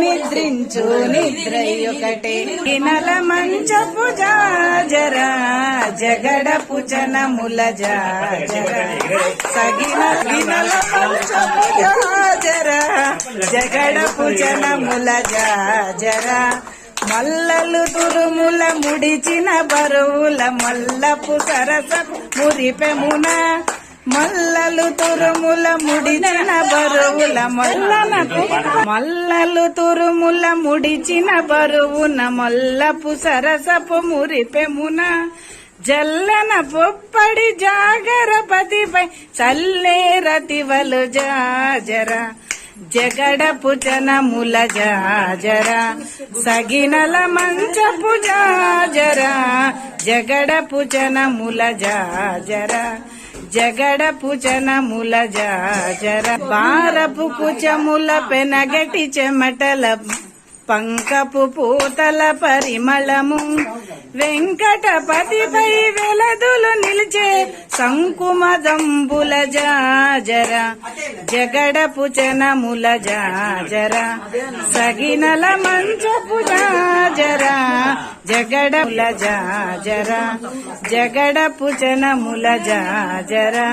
నిద్రించు నిద్రయొకటే గినల మంచపు జాజరా జగడపు జనముల జాజరా సగిన గినల మంచపు జాజరా జగడపు జనముల జాజరా మల్లలు తురుముల ముడిచిన బరువుల మల్లపు సరసపు మురిపెమున మల్లలు తురుముల ముడిచిన బరువుల మల్లలు తురుముల ముడిచిన బరువున మల్లపు సరసపు మురిపెమున జల్లన పొప్పడి జాగరపతిపై చల్లేరతివలు జాజరా జగడపు జనముల జాజరా సగినల మంచపు జాజరా జగడపు జనముల జాజరా జగడపు జనముల జాజరా బారపు కుచముల పెనగటి చెమటల పంకపు పూతల పరిమళము వెంకటపతిపై వెలదులు నిలిచే సంకుమదంబుల జాజరా జగడపు జనముల జాజరా సగినల మంచపు జాజరా జగడముల జాజరా జగడపు జనముల జాజరా